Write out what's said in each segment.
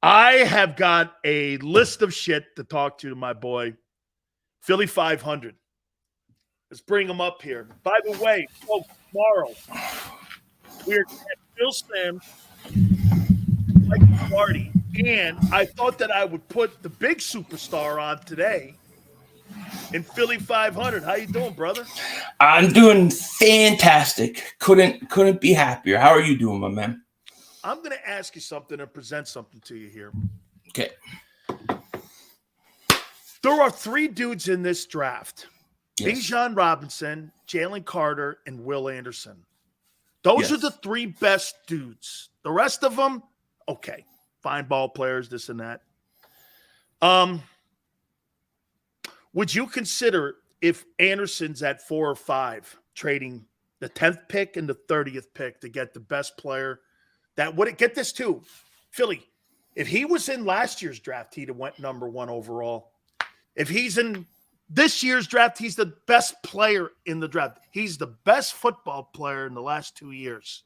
I have got a list of shit to talk to my boy, Philly.500. Let's bring him up here. By the way, folks, tomorrow we're at Phil Sims, Mike Party, and I thought that I would put the big superstar on today in Philly.500. How you doing, brother? I'm doing fantastic. Couldn't be happier. How are you doing, my man? I'm going to ask you something and present something to you here. Okay. There are three dudes in this draft. Yes. Bijan Robinson, Jalen Carter, and Will Anderson. Those are the three best dudes. The rest of them, okay, fine ball players, this and that. Would you consider, if Anderson's at 4 or 5, trading the 10th pick and the 30th pick to get the best player? That would it get this too, Philly. If he was in last year's draft, he'd have went number 1 overall. If he's in this year's draft, he's the best player in the draft. He's the best football player in the last 2 years.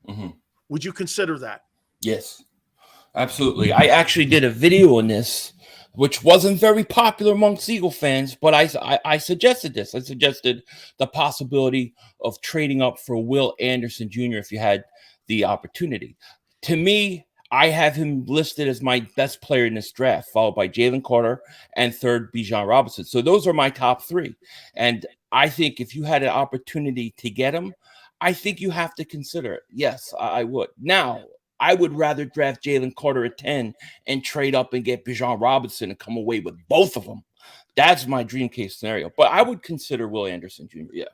Mm-hmm. Would you consider that? Yes, absolutely. I actually did a video on this, which wasn't very popular amongst Eagle fans, but I suggested this. I suggested the possibility of trading up for Will Anderson Jr. if you had the opportunity. To me, I have him listed as my best player in this draft, followed by Jalen Carter and third Bijan Robinson. So those are my top 3. And I think if you had an opportunity to get him, I think you have to consider it. Yes, I would. Now, I would rather draft Jalen Carter at 10 and trade up and get Bijan Robinson and come away with both of them. That's my dream case scenario. But I would consider Will Anderson Jr. Yeah.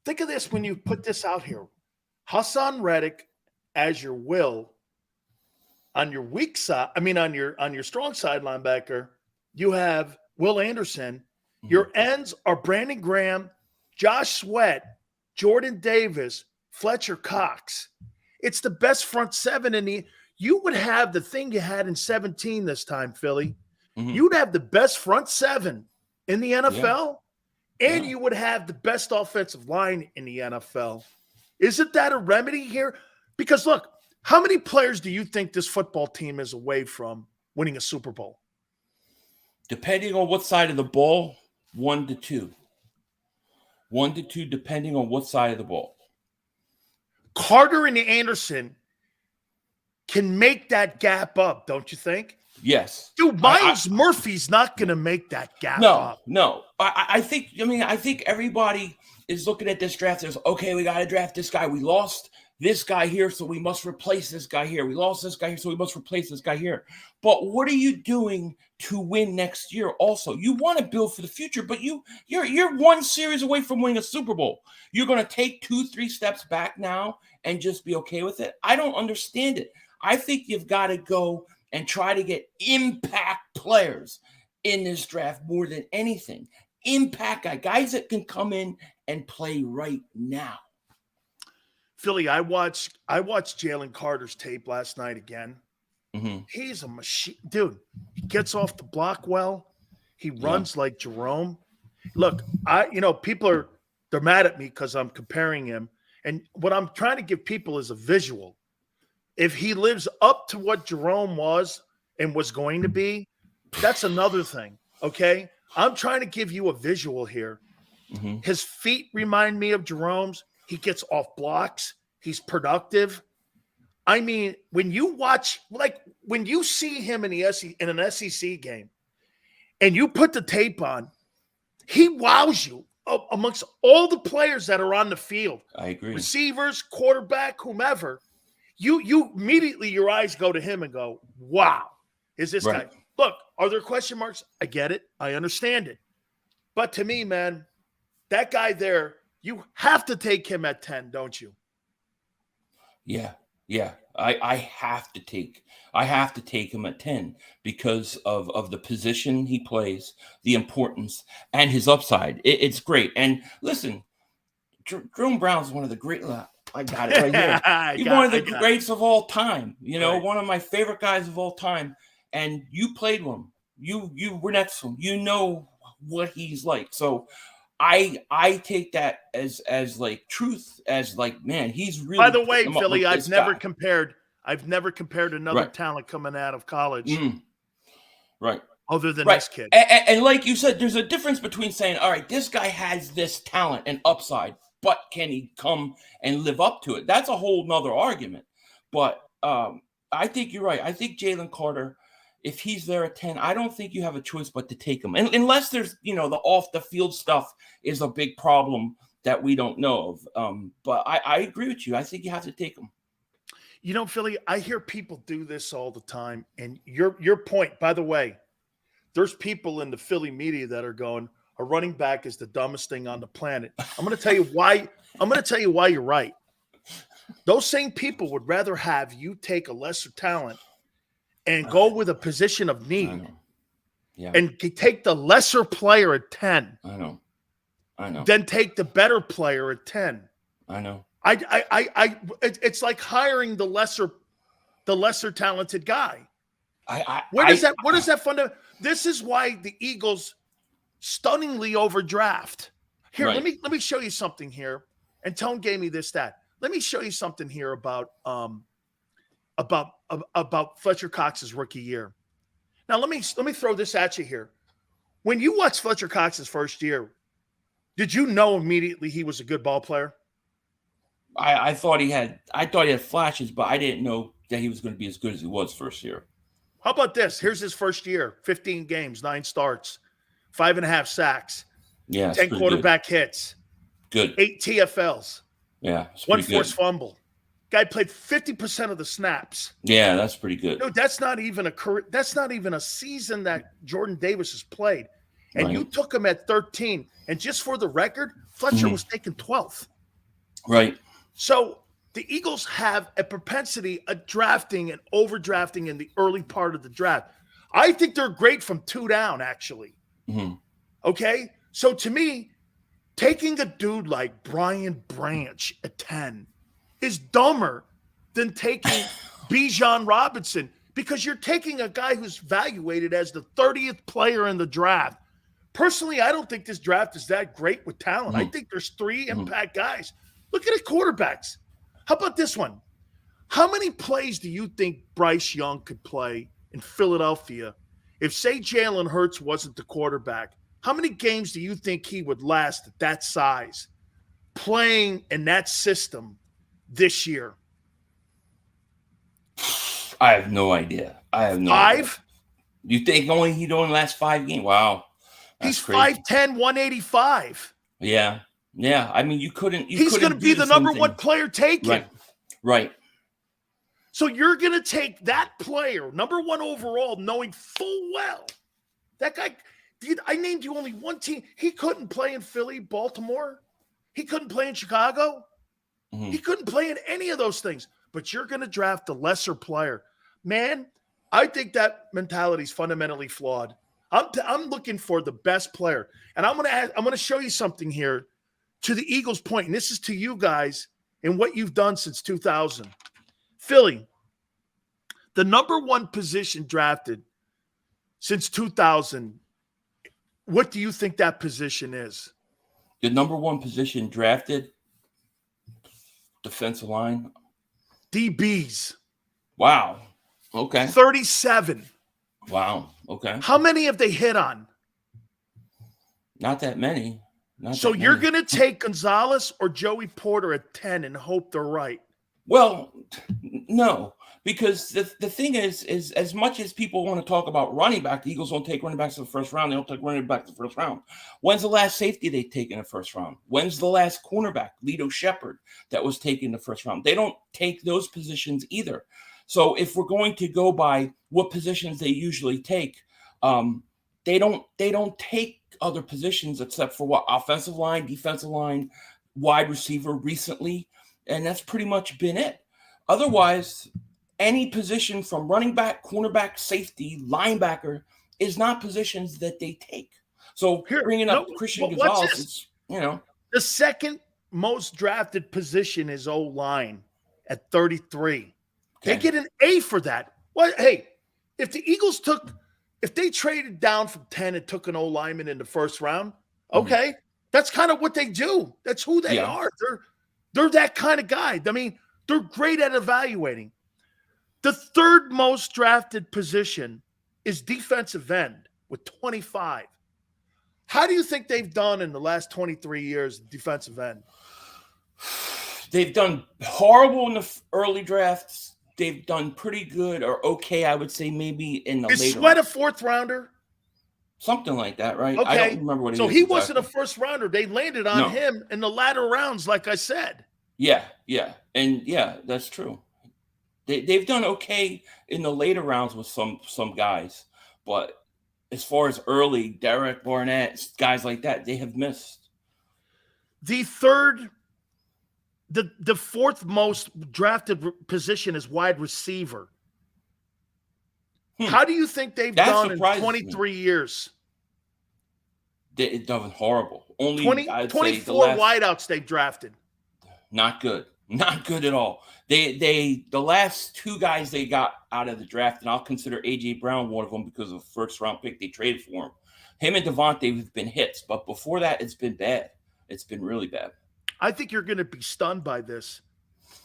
Think of this when you put this out here. Hassan Reddick as your Will. On your weak side, on your strong side linebacker, you have Will Anderson. Mm-hmm. Your ends are Brandon Graham, Josh Sweat, Jordan Davis, Fletcher Cox. It's the best front 7 in the – you would have the thing you had in 17 this time, Philly. Mm-hmm. You'd have the best front 7 in the NFL, and you would have the best offensive line in the NFL. Isn't that a remedy here? Because, look, how many players do you think this football team is away from winning a Super Bowl? Depending on what side of the ball, 1 to 2. 1 to 2, depending on what side of the ball. Carter and Anderson can make that gap up, don't you think? Yes. Dude, Miles Murphy's not going to make that gap up. No. I think everybody is looking at this draft as, okay, we got to draft this guy. We lost this guy here, so we must replace this guy here. We lost this guy here, so we must replace this guy here. But what are you doing to win next year also? You want to build for the future, but you're one series away from winning a Super Bowl. You're going to take 2-3 steps back now and just be okay with it? I don't understand it. I think you've got to go and try to get impact players in this draft more than anything. Impact guys that can come in and play right now. Philly, I watched Jalen Carter's tape last night again. Mm-hmm. He's a machine. Dude, he gets off the block well. He runs like Jerome. Look, they're mad at me because I'm comparing him. And what I'm trying to give people is a visual. If he lives up to what Jerome was and was going to be, that's another thing, okay? I'm trying to give you a visual here. Mm-hmm. His feet remind me of Jerome's. He gets off blocks. He's productive. I mean, when you see him in an SEC game and you put the tape on, he wows you amongst all the players that are on the field. I agree. Receivers, quarterback, whomever. You immediately, your eyes go to him and go, wow, is this guy? Look, are there question marks? I get it. I understand it. But to me, man, that guy there, you have to take him at 10, don't you? Yeah. I have to take him at 10 because of the position he plays, the importance, and his upside. It's great. And listen, Jerome Brown's one of the great. I got it right here. He's one of the greats of all time. One of my favorite guys of all time. And you played with him. You were next to him. You know what he's like. So I take that as like truth, as like, man, he's really. By the way, Philly, I've never compared I've never compared another Right. talent coming out of college Right. other than Right. this kid. And like you said, there's a difference between saying, all right, this guy has this talent and upside, but can he come and live up to it? That's a whole nother argument. But I think you're right. I think Jalen Carter, if he's there at 10, I don't think you have a choice but to take him. And unless there's, the off the field stuff is a big problem that we don't know of. But I agree with you. I think you have to take him. Philly, I hear people do this all the time. And your point, by the way, there's people in the Philly media that are going, a running back is the dumbest thing on the planet. I'm going to tell you why. I'm going to tell you why you're right. Those same people would rather have you take a lesser talent and go with a position of need and take the lesser player at 10. I know. Then take the better player at 10. I know. It's like hiring the lesser talented guy. What is that fundamental? This is why the Eagles stunningly overdraft. Here, Right. let me show you something here. And Tone gave me this stat. Let me show you something here about Fletcher Cox's rookie year. Now let me throw this at you here. When you watch Fletcher Cox's first year, did you know immediately he was a good ball player? I thought he had flashes, but I didn't know that he was going to be as good as he was first year. How about this? Here's his first year: 15 games, 9 starts, 5.5 sacks, 10 quarterback hits, 8 TFLs, 1 forced fumble. Guy played 50% of the snaps. Yeah, that's pretty good. Dude, that's not even a season that Jordan Davis has played. And you took him at 13. And just for the record, Fletcher was taken 12th. Right. So the Eagles have a propensity of drafting and overdrafting in the early part of the draft. I think they're great from 2 down, actually. Okay? So to me, taking a dude like Brian Branch at 10 is dumber than taking Bijan Robinson, because you're taking a guy who's evaluated as the 30th player in the draft. Personally, I don't think this draft is that great with talent. I think there's 3 impact guys. Look at the quarterbacks. How about this one? How many plays do you think Bryce Young could play in Philadelphia if, say, Jalen Hurts wasn't the quarterback? How many games do you think he would last at that size playing in that system this year? I have no idea. 5? You think he'd only last 5 games? Wow. He's 5'10", 185. Yeah. I mean, he's going to be the number 1 player taken. Right. So you're going to take that player, number 1 overall, knowing full well that guy. I named you only one team. He couldn't play in Philly, Baltimore. He couldn't play in Chicago. He couldn't play in any of those things. But you're going to draft a lesser player. Man, I think that mentality is fundamentally flawed. I'm looking for the best player. And I'm going to show you something here to the Eagles' point, and this is to you guys and what you've done since 2000. Philly, the number 1 position drafted since 2000, what do you think that position is? The number 1 position drafted? Defensive line? DBs. Wow. Okay. 37. Wow. Okay. How many have they hit on? Not that many. So you're going to take Gonzalez or Joey Porter at 10 and hope they're right? Well, no, because the thing is as much as people want to talk about running back, the Eagles don't take running backs in the first round. They don't take running back in the first round. When's the last safety they take in the first round? When's the last cornerback, Lito Shepherd, that was taken in the first round? They don't take those positions either. So if we're going to go by what positions they usually take, they don't take other positions except for what? Offensive line, defensive line, wide receiver recently, and that's pretty much been it. Otherwise, any position from running back, cornerback, safety, linebacker is not positions that they take. So bringing up Christian Gonzalez, the second most drafted position is O-line at 33. Okay. They get an A for that. Well, hey, if the Eagles if they traded down from 10 and took an O-lineman in the first round, okay, that's kind of what they do. That's who they are. They're that kind of guy. I mean, they're great at evaluating. The third most drafted position is defensive end with 25. How do you think they've done in the last 23 years, defensive end? They've done horrible in the early drafts. They've done pretty good or okay, I would say, maybe in the later. Is Sweat a fourth rounder? Something like that, right? Okay. I don't remember what he so was he exactly. wasn't a first rounder. They landed on him in the latter rounds, like I said. Yeah. And yeah, that's true. They've done okay in the later rounds with some guys, but as far as early, Derek Barnett, guys like that, they have missed. The fourth most drafted position is wide receiver. How do you think they've done in 23 years? It's done horrible. Only 24 wideouts they've drafted. Not good. Not good at all. The last two guys they got out of the draft, and I'll consider AJ Brown one of them because of the first round pick they traded for him. Him and Devontae have been hits, but before that, it's been bad. It's been really bad. I think you're going to be stunned by this.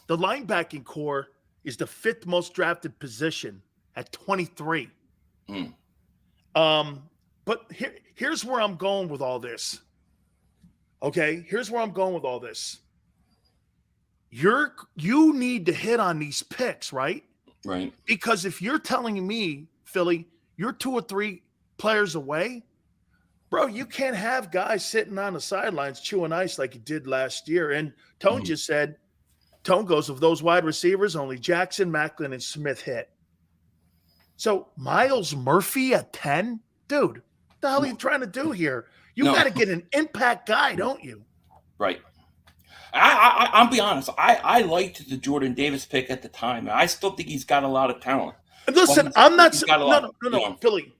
The linebacking core is the fifth most drafted position at 23. But here's where I'm going with all this. Okay, here's where I'm going with all this. You need to hit on these picks, right? Right. Because if you're telling me, Philly, you're 2 or 3 players away, bro, you can't have guys sitting on the sidelines chewing ice like you did last year. And Tone just said, Tone goes, of those wide receivers, only Jackson, Macklin, and Smith hit. So Myles Murphy at 10? Dude, what the hell are you trying to do here? You got to get an impact guy, don't you? Right. I'll be honest. I liked the Jordan Davis pick at the time. I still think he's got a lot of talent. Listen, I'm not saying no, Philly.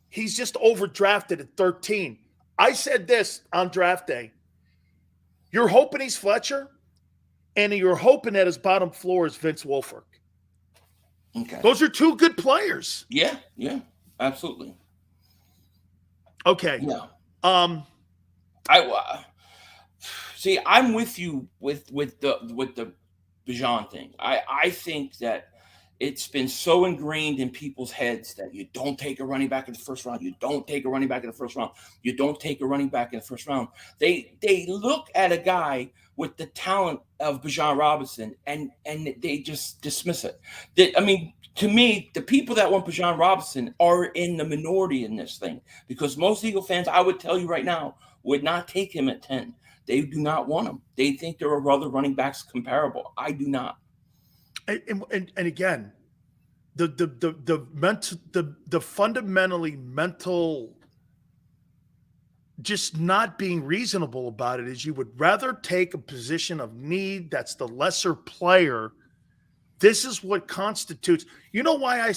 He's just overdrafted at 13. I said this on draft day. You're hoping he's Fletcher, and you're hoping that his bottom floor is Vince Wilfork. Okay. Those are 2 good players. Yeah, absolutely. Okay. Yeah. See, I'm with you with the Bijan thing. I think that it's been so ingrained in people's heads that you don't take a running back in the first round. You don't take a running back in the first round. You don't take a running back in the first round. They look at a guy with the talent of Bijan Robinson and they just dismiss it. To me, the people that want Bijan Robinson are in the minority in this thing because most Eagle fans, I would tell you right now, would not take him at 10. They do not want him. They think there are other running backs comparable. I do not. And again, the fundamentally mental, just not being reasonable about it is you would rather take a position of need that's the lesser player. This is what constitutes. You know why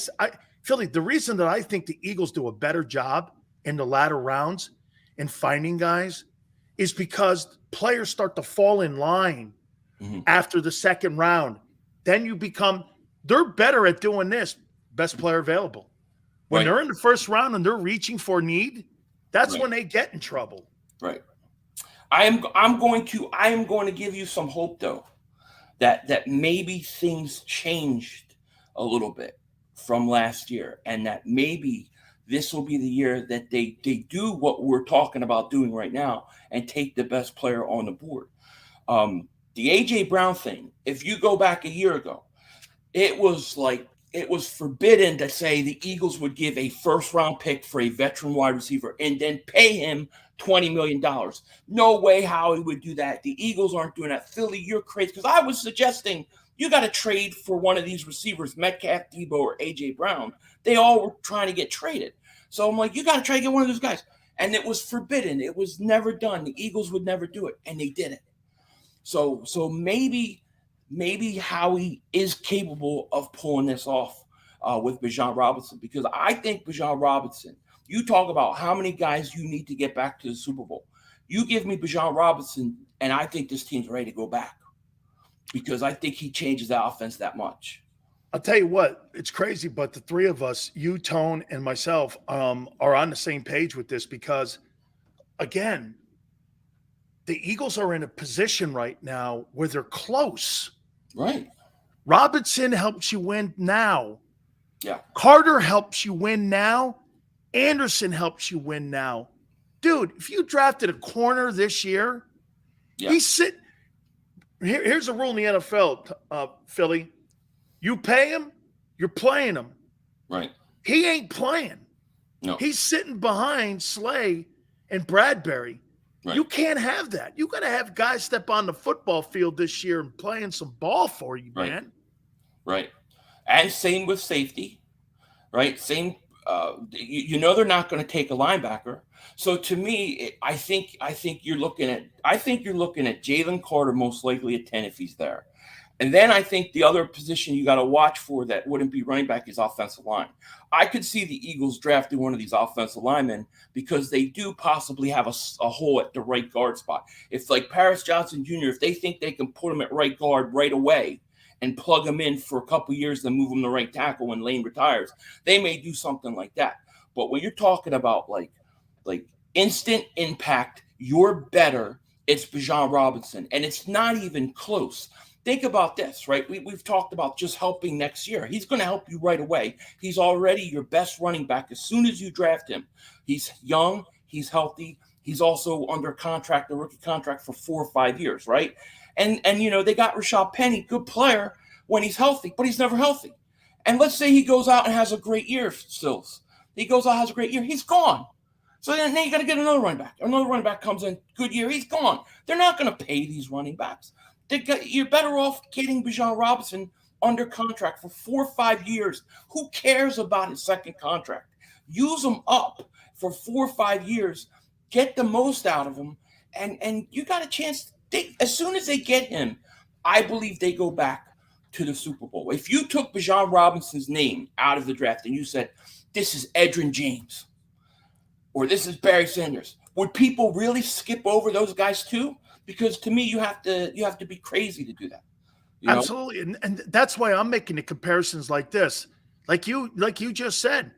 Philly, the reason that I think the Eagles do a better job in the latter rounds in finding guys is because players start to fall in line after the second round. Then they're better at doing this, best player available. When they're in the first round and they're reaching for need, that's when they get in trouble. Right. I am going to give you some hope though, that maybe things changed a little bit from last year, and that maybe this will be the year that they do what we're talking about doing right now and take the best player on the board. The A.J. Brown thing, if you go back a year ago, it was forbidden to say the Eagles would give a first-round pick for a veteran wide receiver and then pay him $20 million. No way how he would do that. The Eagles aren't doing that. Philly, you're crazy. Because I was suggesting you got to trade for one of these receivers, Metcalf, Debo, or A.J. Brown. They all were trying to get traded. So I'm like, you got to try to get one of those guys. And it was forbidden. It was never done. The Eagles would never do it, and they did it. So maybe Howie is capable of pulling this off with Bijan Robinson, because I think Bijan Robinson, you talk about how many guys you need to get back to the Super Bowl. You give me Bijan Robinson, and I think this team's ready to go back because I think he changes the offense that much. I'll tell you what, it's crazy, but the three of us, you, Tone, and myself, are on the same page with this because, again, the Eagles are in a position right now where they're close. Right. Robinson helps you win now. Yeah. Carter helps you win now. Anderson helps you win now. Dude, if you drafted a corner this year, he's sitting. Here's a rule in the NFL, Philly. You pay him, you're playing him. Right. He ain't playing. No. He's sitting behind Slay and Bradbury. Right. You can't have that. You got to have guys step on the football field this year and playing some ball for you, man. Right. And same with safety, right? Same. You know they're not going to take a linebacker. So to me, I think you're looking at Jalen Carter most likely at 10 if he's there. And then I think the other position you got to watch for that wouldn't be running back is offensive line. I could see the Eagles drafting one of these offensive linemen because they do possibly have a hole at the right guard spot. If like Paris Johnson Jr., if they think they can put him at right guard right away and plug him in for a couple years, then move him to right tackle when Lane retires, they may do something like that. But when you're talking about like instant impact, you're better, it's Bijan Robinson. And it's not even close. Think about this, right? We've talked about just helping next year. He's going to help you right away. He's already your best running back as soon as you draft him. He's young. He's healthy. He's also under contract, a rookie contract for 4 or 5 years, right? And you know, they got Rashad Penny, good player when he's healthy, but he's never healthy. And let's say he goes out and has a great year still. He goes out, has a great year. He's gone. So then you got to get another running back. Another running back comes in, good year. He's gone. They're not going to pay these running backs. You're better off getting Bijan Robinson under contract for 4 or 5 years. Who cares about his second contract? Use him up for 4 or 5 years. Get the most out of him. And you got a chance. As soon as they get him, I believe they go back to the Super Bowl. If you took Bijan Robinson's name out of the draft and you said, this is Edgerrin James or this is Barry Sanders, would people really skip over those guys too? Because to me, you have to be crazy to do that. Absolutely. And that's why I'm making the comparisons like this. Like you just said.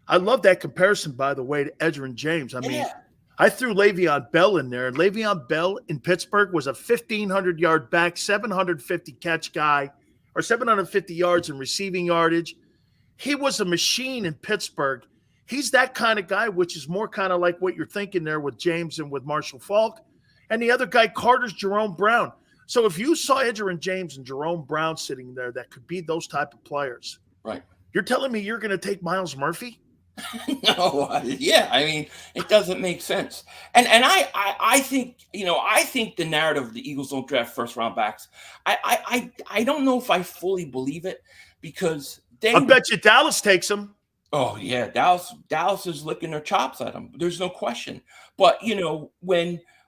I love that comparison, by the way, to Edgerrin James. I mean, I threw Le'Veon Bell in there. Le'Veon Bell in Pittsburgh was a 1,500-yard back, 750 catch guy, or 750 yards in receiving yardage. He was a machine in Pittsburgh. He's that kind of guy, which is more kind of like what you're thinking there with James and with Marshall Faulk. And the other guy, Carter's Jerome Brown. So if you saw Edgerrin James and Jerome Brown sitting there that could be those type of players, right? You're telling me you're going to take Myles Murphy? No, I mean, it doesn't make sense. And I think, I think the narrative of the Eagles don't draft first round backs. I don't know if I fully believe it because I bet you Dallas takes him. Oh yeah, Dallas is licking their chops at him. There's no question. But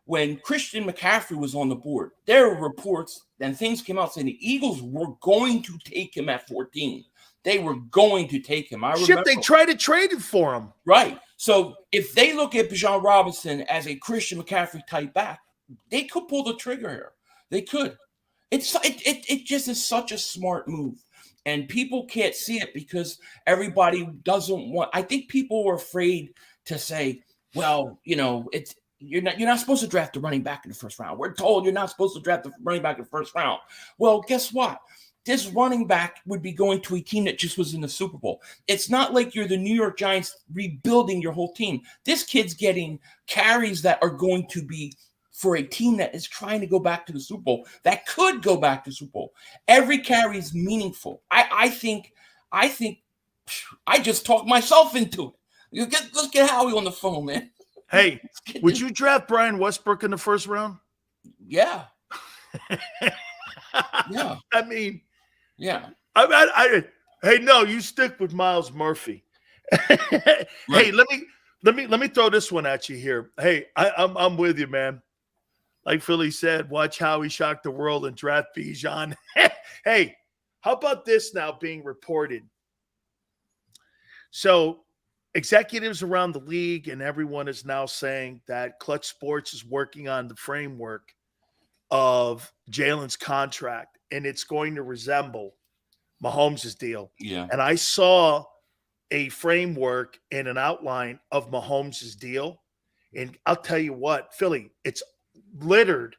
when Christian McCaffrey was on the board, there were reports and things came out saying the Eagles were going to take him at 14. They were going to take him. I remember. They tried to trade it for him. Right. So if they look at Bijan Robinson as a Christian McCaffrey type back, they could pull the trigger here. They could. It just is such a smart move. And people can't see it because everybody doesn't want. I think people were afraid to say, well, you're not supposed to draft a running back in the first round. We're told you're not supposed to draft a running back in the first round. Well, guess what? This running back would be going to a team that just was in the Super Bowl. It's not like you're the New York Giants rebuilding your whole team. This kid's getting carries that are going to be for a team that is trying to go back to the Super Bowl, that could go back to the Super Bowl. Every carry is meaningful. I think I just talked myself into it. Let's get Howie on the phone, man. Hey, would you draft Brian Westbrook in the first round? Yeah. Yeah. I mean, yeah. Hey, no, you stick with Myles Murphy. Right. Hey, let me throw this one at you here. Hey, I'm with you, man. Like Philly said, watch how he shocked the world and draft Bijan. Hey, how about this now being reported? So executives around the league and everyone is now saying that Clutch Sports is working on the framework of Jalen's contract, and it's going to resemble Mahomes' deal. Yeah. And I saw a framework and an outline of Mahomes' deal. And I'll tell you what, Philly, it's littered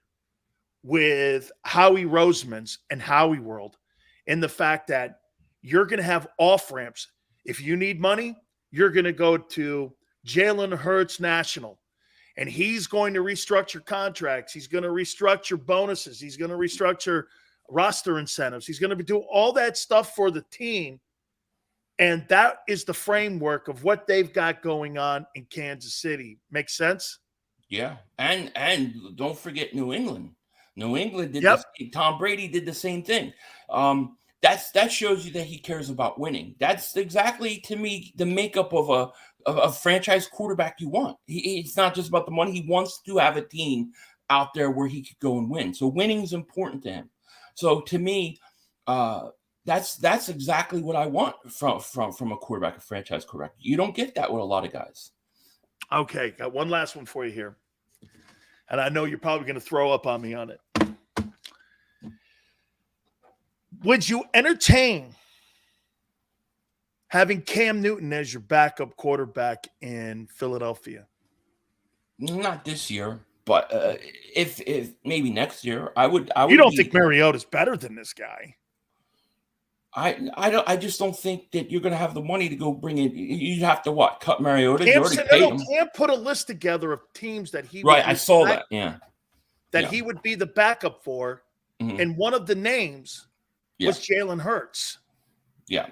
with Howie Roseman's and Howie World. in the fact that you're going to have off ramps. If you need money, you're going to go to Jalen Hurts National, and he's going to restructure contracts. He's going to restructure bonuses. He's going to restructure roster incentives. He's going to do all that stuff for the team. And that is the framework of what they've got going on in Kansas City. Make sense? Yeah. And don't forget New England. New England did Yep. this. Tom Brady did the same thing. That shows you that he cares about winning. That's exactly, to me, the makeup of a franchise quarterback you want. It's not just about the money. He wants to have a team out there where he could go and win. So winning is important to him. So to me, that's exactly what I want from a quarterback, a franchise quarterback. You don't get that with a lot of guys. Okay, got one last one for you here. And I know you're probably going to throw up on me on it. Would you entertain having Cam Newton as your backup quarterback in Philadelphia? Not this year, but if maybe next year, I would. You don't think Mariota's better than this guy? I just don't think that you're going to have the money to go bring in. You'd have to what? Cut Mariota? You already paid him. Cam put a list together of teams that he right. I saw that. Yeah, he would be the backup for, and one of the names was Jalen Hurts. Yeah,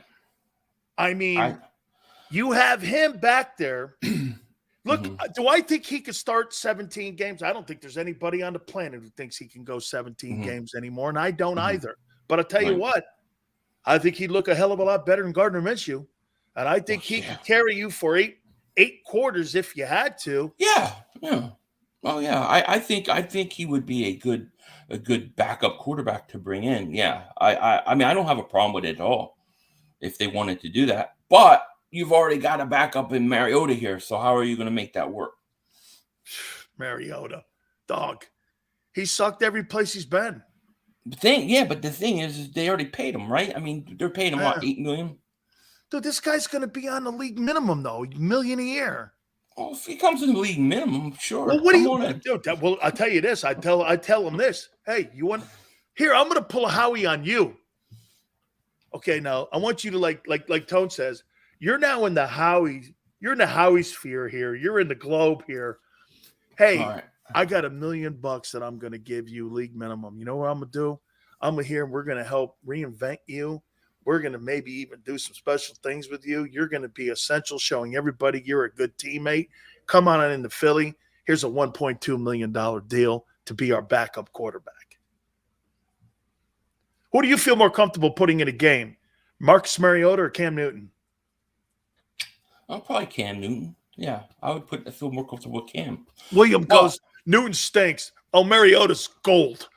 I mean, you have him back there. Look, do I think he could start 17 games? I don't think there's anybody on the planet who thinks he can go 17 games anymore, and I don't either. But I'll tell you what, I think he'd look a hell of a lot better than Gardner Minshew, and I think he could carry you for eight quarters if you had to. Yeah. Well, yeah, I think he would be a good backup quarterback to bring in. Yeah, I mean, I don't have a problem with it at all if they wanted to do that. But you've already got a backup in Mariota here, so how are you going to make that work? Mariota, dog, he sucked every place he's been. But the thing is they already paid him, right? I mean, they're paying him what, $8 million? Dude, this guy's going to be on the league minimum though, $1 million a year. Well, if he comes in the league minimum, sure. Well, what do you want to do? Well, I'll tell you this. I tell him this. Hey, you want here? I'm going to pull a Howie on you. Okay, now I want you to like Tone says. You're now in the Howie. You're in the Howie sphere here. You're in the globe here. Hey, I got $1 million that I'm going to give you league minimum. You know what I'm going to do? I'm here. We're going to help reinvent you. We're going to maybe even do some special things with you. You're going to be essential, showing everybody you're a good teammate. Come on into Philly. Here's a $1.2 million deal to be our backup quarterback. Who do you feel more comfortable putting in a game? Marcus Mariota or Cam Newton? I'm probably Cam Newton. Yeah, I feel more comfortable with Cam. William goes, Newton stinks. Oh, Mariota's gold.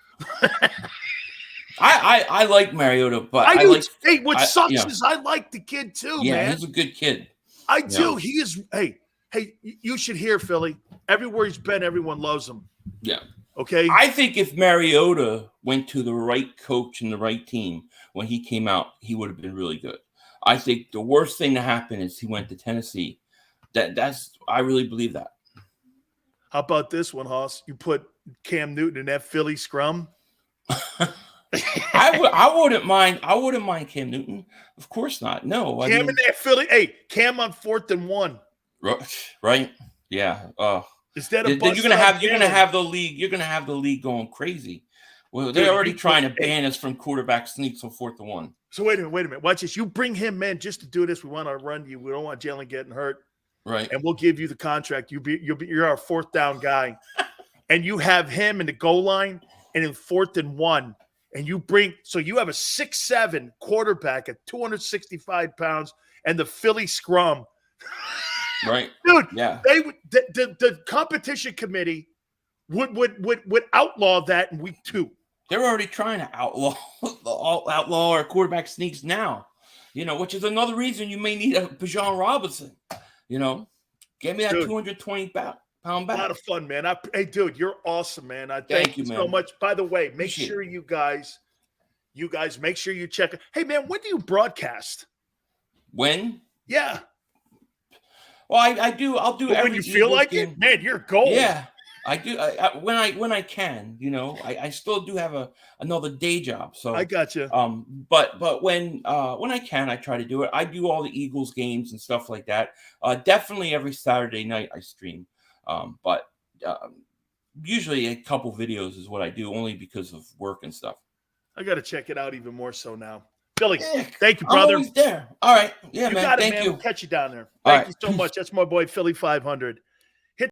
I like Mariota, but I do. Hey, what sucks is I like the kid too, man. Yeah, he's a good kid. I do. He is. Hey, you should hear Philly. Everywhere he's been, everyone loves him. Yeah. Okay. I think if Mariota went to the right coach and the right team when he came out, he would have been really good. I think the worst thing to happen is he went to Tennessee. I really believe that. How about this one, Hoss? You put Cam Newton in that Philly scrum. I wouldn't mind. I wouldn't mind Cam Newton. Of course not. No. Cam in that Philly. Hey, Cam on 4th and 1. Right. Yeah. Instead of you're gonna have the league. You're gonna have the league going crazy. Well, they're already trying to ban us from quarterback sneaks on 4th and 1. So wait a minute. Watch this. You bring him in just to do this. We want to run you. We don't want Jalen getting hurt. Right. And we'll give you the contract. You're our 4th down guy. And you have him in the goal line and in 4th and 1. And you have a 6'7" quarterback at 265 pounds and the Philly scrum. Right. Dude, yeah. The competition committee would outlaw that in week 2. They're already trying to outlaw our quarterback sneaks now, which is another reason you may need a Bijan Robinson. Give me that 220-pound back. A lot of fun, man. Hey, dude, you're awesome, man. I thank you man. so much. By the way, make sure you guys make sure you check. Hey, man, when do you broadcast? When? Yeah. Well, I do. I'll do when you feel like it, man. You're gold. Yeah. I do. When I can, I still do have another day job. So I got you. But when I can, I try to do it. I do all the Eagles games and stuff like that. Definitely every Saturday night I stream. But usually a couple videos is what I do, only because of work and stuff. I got to check it out even more so now. Billy, Yeah, thank you, I'm brother. always there. All right. Yeah, You man. got it, Thank man. you. We'll catch you down there. All Thank right. you so much. That's my boy, Philly.500.